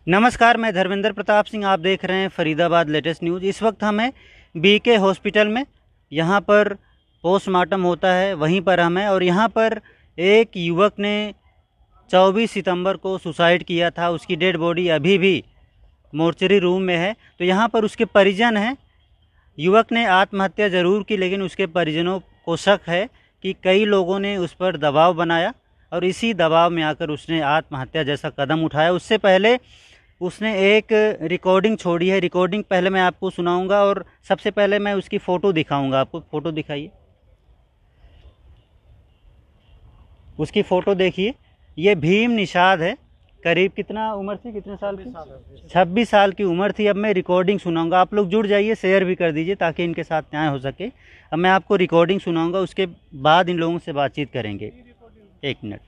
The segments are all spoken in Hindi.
नमस्कार, मैं धर्मेंद्र प्रताप सिंह। आप देख रहे हैं फरीदाबाद लेटेस्ट न्यूज़। इस वक्त हम हैं बीके हॉस्पिटल में। यहाँ पर पोस्टमार्टम होता है, वहीं पर हम हैं। और यहाँ पर एक युवक ने 24 सितंबर को सुसाइड किया था। उसकी डेड बॉडी अभी भी मोर्चरी रूम में है। तो यहाँ पर उसके परिजन हैं। युवक ने आत्महत्या ज़रूर की, लेकिन उसके परिजनों को शक है कि कई लोगों ने उस पर दबाव बनाया और इसी दबाव में आकर उसने आत्महत्या जैसा कदम उठाया। उससे पहले उसने एक रिकॉर्डिंग छोड़ी है। रिकॉर्डिंग पहले मैं आपको सुनाऊंगा और सबसे पहले मैं उसकी फ़ोटो दिखाऊंगा आपको। फ़ोटो दिखाइए, उसकी फ़ोटो देखिए। ये भीम निषाद है। करीब कितना उम्र थी, कितने साल की? 26 साल की उम्र थी। अब मैं रिकॉर्डिंग सुनाऊंगा, आप लोग जुड़ जाइए, शेयर भी कर दीजिए ताकि इनके साथ न्याय हो सके। अब मैं आपको रिकॉर्डिंग सुनाऊंगा, उसके बाद इन लोगों से बातचीत करेंगे। 1 मिनट।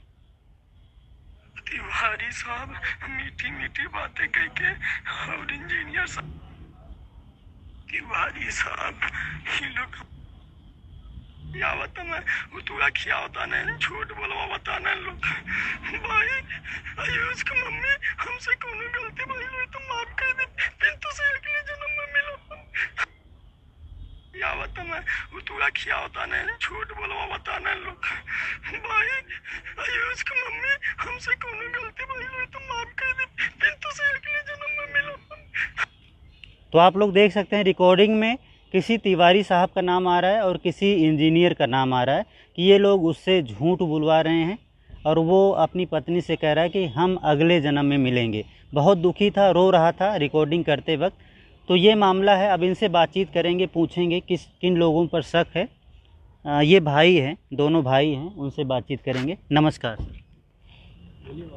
तिवारी साहब मीठी मीठी बातें कह के और इंजीनियर साहब, तिवारी साहब ये लोग यावत में उतुआ खियावता नहीं, झूठ बोलवा बताना लोग। भाई आयुष की मम्मी हमसे कोनो गलती भइल हुई तो माफ कर दे, फिर तो से अगले जन्म में मिलो। यावत में उतुआ खियावता नहीं, झूठ बोलवा बताना लोग। भाई आयुष की मम्मी हमसे कोनो गलती भइल हुई तो माफ कर दे, फिर तो से अगले जन्म में मिलो। तो आप लोग देख सकते हैं रिकॉर्डिंग में किसी तिवारी साहब का नाम आ रहा है और किसी इंजीनियर का नाम आ रहा है कि ये लोग उससे झूठ बुलवा रहे हैं और वो अपनी पत्नी से कह रहा है कि हम अगले जन्म में मिलेंगे। बहुत दुखी था, रो रहा था रिकॉर्डिंग करते वक्त। तो ये मामला है। अब इनसे बातचीत करेंगे, पूछेंगे किन लोगों पर शक है। ये भाई हैं, दोनों भाई हैं, उनसे बातचीत करेंगे। नमस्कार सर।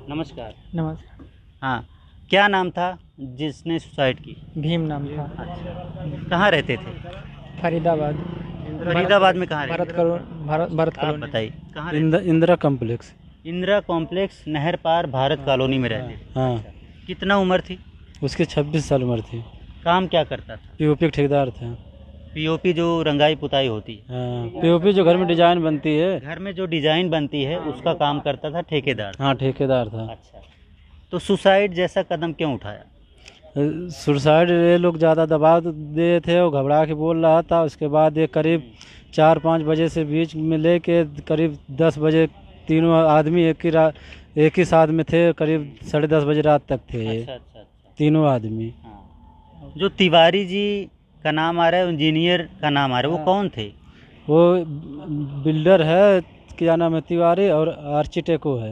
नमस्कार। नमस्कार। हाँ, क्या नाम था जिसने सुसाइड की? भीम नाम था। अच्छा, कहाँ रहते थे? फरीदाबाद। फरीदाबाद में कहाँ रहते? भारत आप कॉलोनी। बताइए कहाँ? इंदिरा कॉम्प्लेक्स। इंदिरा कॉम्प्लेक्स, नहर पार, भारत कॉलोनी में रहते थे। हाँ। कितना उम्र थी उसकी? 26 साल उम्र थी। काम क्या करता था? पीओपी ठेकेदार था। पीओपी जो रंगाई पुताई होती है? हाँ, पीओपी जो घर में डिजाइन बनती है। घर में जो डिजाइन बनती है उसका काम करता था, ठेकेदार। हाँ, ठेकेदार था। अच्छा, तो सुसाइड जैसा कदम क्यों उठाया? सुसाइड ये लोग ज़्यादा दबाव दे थे, वो घबरा के बोल रहा था। उसके बाद ये करीब 4-5 बजे से बीच में लेके करीब 10 बजे तीनों आदमी एक ही साथ में थे। करीब 10:30 बजे रात तक थे। अच्छा, अच्छा, अच्छा। तीनों आदमी। हाँ। जो तिवारी जी का नाम आ रहा है, इंजीनियर का नाम आ रहा है, वो कौन थे? वो बिल्डर है, क्या नाम है, तिवारी, और आर्किटेक्ट है,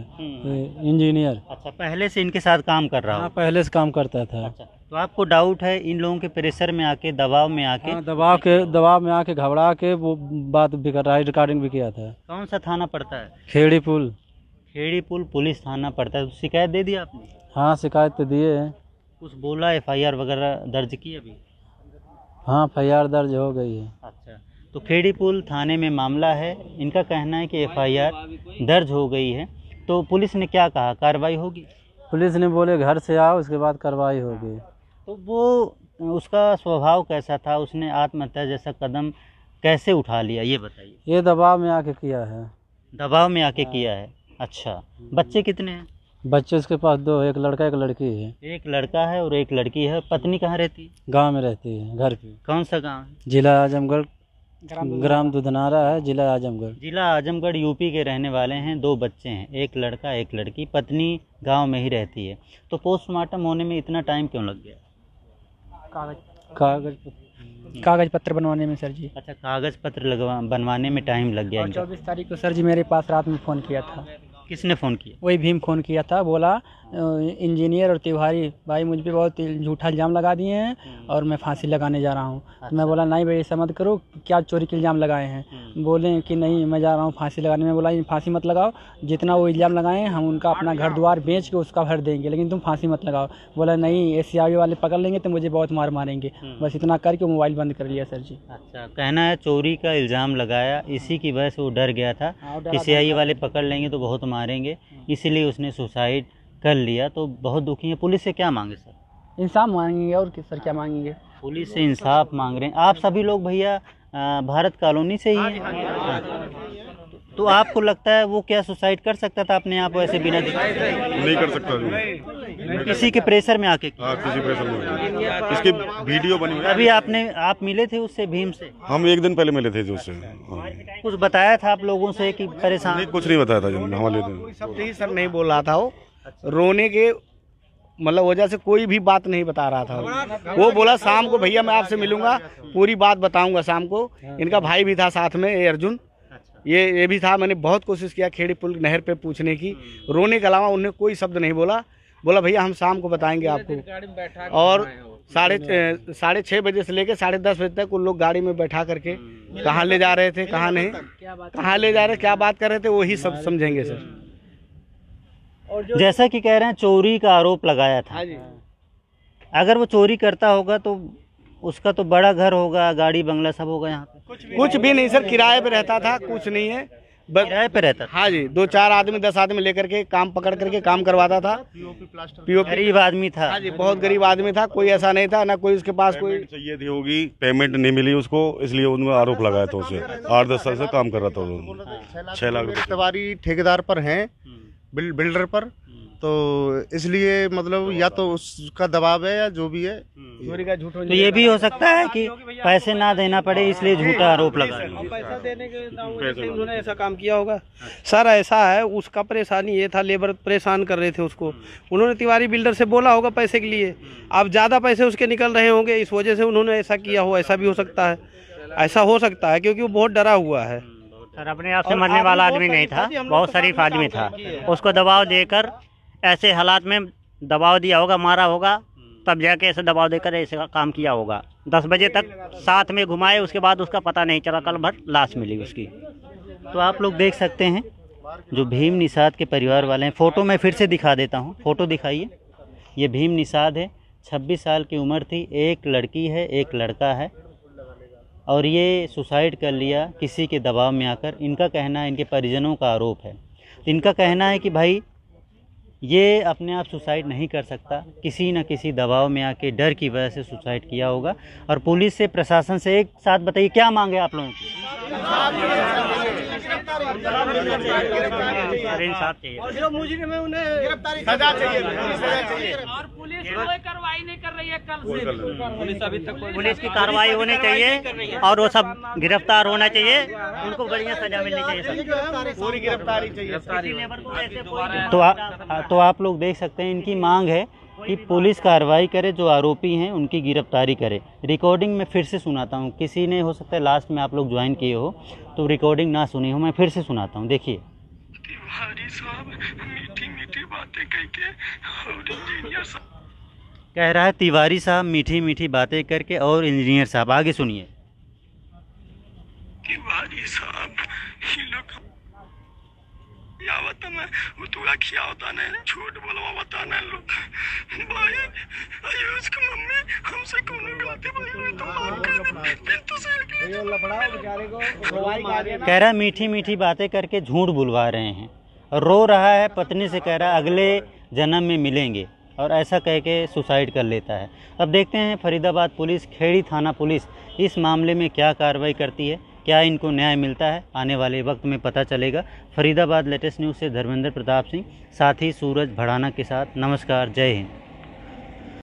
इंजीनियर। अच्छा, पहले से इनके साथ काम कर रहा हाँ, हो? पहले से काम करता था। अच्छा, तो आपको डाउट है इन लोगों के प्रेशर में आके, दबाव में आके? हाँ, दबाव में आके घबरा के वो बात भी कर रहा है, रिकॉर्डिंग भी किया था। कौन सा थाना पड़ता है? खेड़ी पुल। खेड़ी पुल पुलिस थाना पड़ता है। तो शिकायत दे दी आपने? हाँ, शिकायत तो दिए है। कुछ बोला, एफआईआर वगैरह दर्ज की अभी? हाँ, एफआईआर दर्ज हो गई है। अच्छा, तो खेड़ी पुल थाने में मामला है। इनका कहना है कि एफआईआर दर्ज हो गई है। तो पुलिस ने क्या कहा, कार्रवाई होगी? पुलिस ने बोले घर से आओ, उसके बाद कार्रवाई होगी। तो वो उसका स्वभाव कैसा था? उसने आत्महत्या जैसा कदम कैसे उठा लिया, ये बताइए। ये दबाव में आके किया है। दबाव में आके किया है। अच्छा, बच्चे कितने हैं? बच्चे उसके पास 2, एक लड़का एक लड़की है। एक लड़का है और एक लड़की है। पत्नी कहाँ रहती है? गांव में रहती है, घर पे। कौन सा गांव है? जिला आजमगढ़, ग्राम दुधनारा है, जिला आजमगढ़। जिला आजमगढ़, यूपी के रहने वाले हैं। 2 बच्चे हैं, एक लड़का एक लड़की। पत्नी गांव में ही रहती है। तो पोस्टमार्टम होने में इतना टाइम क्यों लग गया? कागज पत्र बनवाने में सर जी। अच्छा, कागज पत्र बनवाने में टाइम लग गया और इनका। 24 तारीख को सर जी मेरे पास रात में फ़ोन किया था। किसने फ़ोन किया? वही भीम फ़ोन किया था। बोला इंजीनियर और तिवारी भाई मुझ पे बहुत झूठा इल्ज़ाम लगा दिए हैं और मैं फांसी लगाने जा रहा हूँ। तो मैं बोला नहीं भाई ऐसा मत करो, क्या चोरी के इल्ज़ाम लगाए हैं? बोले कि नहीं मैं जा रहा हूँ फांसी लगाने में। बोला फांसी मत लगाओ, जितना वो इल्ज़ाम लगाए हैं हम उनका अपना घर द्वार बेच के उसका भर देंगे, लेकिन तुम फांसी मत लगाओ। बोला नहीं, एसीआई वाले पकड़ लेंगे तो मुझे बहुत मार मारेंगे। बस इतना करके मोबाइल बंद कर लिया सर जी। अच्छा, कहना है चोरी का इल्ज़ाम लगाया, इसी की वजह से वो डर गया था कि सीआई वाले पकड़ लेंगे तो बहुत मारेंगे, इसीलिए उसने सुसाइड कर लिया। तो बहुत दुखी है। पुलिस से क्या मांगे सर? इंसाफ मांगेंगे और किस सर क्या मांगेंगे? पुलिस से इंसाफ मांग रहे हैं। आप सभी लोग भैया भारत कॉलोनी से ही हैं? तो आपको लगता है वो क्या सुसाइड कर सकता था अपने आप वैसे बिना? नहीं कर सकता। किसी के प्रेशर में आके किया? हाँ, किसी प्रेशर में इसकी वीडियो बनी हुई है। अभी आप मिले थे उससे, भीम से? हम 1 दिन पहले मिले थे जो उससे। हाँ। कुछ बताया था आप लोगों से कि परेशान? नहीं, कुछ नहीं बताया था हमारे शब्द ही सर नहीं बोल रहा था। वो रोने के मतलब वजह से कोई भी बात नहीं बता रहा था। वो बोला शाम को भैया मैं आपसे मिलूंगा, पूरी बात बताऊंगा शाम को। इनका भाई भी था साथ में, ये अर्जुन, ये भी था। मैंने बहुत कोशिश किया खेड़ी पुल नहर पे पूछने की, रोने के अलावा उन्हें कोई शब्द नहीं बोला। बोला भैया हम शाम को बताएंगे आपको। और 6:30 बजे से लेकर 10:30 बजे तक उन लोग गाड़ी में बैठा करके कहाँ ले जा रहे थे, कहाँ नहीं, कहाँ ले जा रहे, क्या बात कर रहे थे, वही सब समझेंगे सर। जैसा कि कह रहे हैं चोरी का आरोप लगाया था। अगर वो चोरी करता होगा तो उसका तो बड़ा घर होगा, गाड़ी बंगला सब होगा यहाँ पे। कुछ भी नहीं सर, किराए पे रहता था, कुछ नहीं है, बस किराए पे रहता था। हाँ जी, 2-4 आदमी 10 आदमी लेकर के काम पकड़ करके काम करवाता था। पीओपी गरीब आदमी था। हाँ जी, बहुत गरीब आदमी था, कोई ऐसा नहीं था ना कोई उसके पास कोई चाहिए थी होगी, पेमेंट नहीं मिली उसको, इसलिए उन्होंने आरोप लगाया था उसे। 8-10 साल से काम कर रहा था उन्होंने। 6 लाख रुपए सवारी ठेकेदार पर हैं, बिल्डर पर, तो इसलिए मतलब या तो उसका दबाव है या जो भी है। चोरी का झूठ। तो ये भी हो सकता है कि पैसे ना देना पड़े इसलिए झूठा आरोप लगा। पैसा देने के उन्होंने ऐसा काम किया होगा सर। ऐसा है, उसका परेशानी ये था, लेबर परेशान कर रहे थे उसको, उन्होंने तिवारी बिल्डर से बोला होगा पैसे के लिए। अब ज़्यादा पैसे उसके निकल रहे होंगे, इस वजह से उन्होंने ऐसा किया हो। ऐसा भी हो सकता है, ऐसा हो सकता है, क्योंकि वो बहुत डरा हुआ है सर। अपने आप से मरने वाला आदमी नहीं था, बहुत शरीफ आदमी था। उसको दबाव देकर ऐसे हालात में दबाव दिया होगा, मारा होगा, तब जाके ऐसे दबाव देकर ऐसे काम किया होगा। 10 बजे तक साथ में घुमाए, उसके बाद उसका पता नहीं चला, कल भर लाश मिली उसकी। तो आप लोग देख सकते हैं जो भीम निषाद के परिवार वाले हैं। फ़ोटो मैं फिर से दिखा देता हूँ, फ़ोटो दिखाइए। ये भीम निषाद है, 26 साल की उम्र थी, एक लड़की है, एक लड़का है, और ये सुसाइड कर लिया किसी के दबाव में आकर। इनका कहना है, इनके परिजनों का आरोप है, इनका कहना है कि भाई ये अपने आप सुसाइड नहीं कर सकता, किसी न किसी दबाव में आके डर की वजह से सुसाइड किया होगा। और पुलिस से, प्रशासन से एक साथ बताइए क्या मांगे आप लोगों की? इंसाफ चाहिए और पुलिस कोई कार्रवाई नहीं कर रही है कल से। पुलिस अभी तक पुलिस की कार्रवाई होनी चाहिए और वो सब गिरफ्तार होना चाहिए, उनको बढ़िया सजा मिलनी चाहिए सब, पूरी गिरफ्तारी चाहिए। तो आप लोग देख सकते हैं इनकी मांग है कि पुलिस कार्रवाई करे, जो आरोपी हैं उनकी गिरफ्तारी करे। रिकॉर्डिंग में फिर से सुनाता हूँ, किसी ने हो सकता है लास्ट में आप लोग ज्वाइन किए हो तो रिकॉर्डिंग ना सुनी हो, मैं फिर से सुनाता हूँ, देखिए। तिवारी साहब मीठी मीठी बातें करके और इंजीनियर साहब, कह रहा है तिवारी साहब मीठी मीठी बातें करके, और इंजीनियर साहब, आगे सुनिए। तिवारी साहब ये लोग यावत में उतुआ खिया होता नहीं, झूठ बोलवा बताना लोग। भाई आयुष की मम्मी हमसे कोनो गलती भाई तो माफ कर दे, फिर तो सही ये लफड़ा बेचारे को रोवाई का दिया। कह रहा मीठी मीठी बातें करके झूठ बुलवा रहे हैं, रो रहा है, पत्नी से कह रहा है अगले जन्म में मिलेंगे, और ऐसा कह के सुसाइड कर लेता है। अब देखते हैं फरीदाबाद पुलिस, खेड़ी थाना पुलिस इस मामले में क्या कार्रवाई करती है, क्या इनको न्याय मिलता है, आने वाले वक्त में पता चलेगा। फरीदाबाद लेटेस्ट न्यूज़ से धर्मेंद्र प्रताप सिंह, साथी सूरज भड़ाना के साथ, नमस्कार, जय हिंद।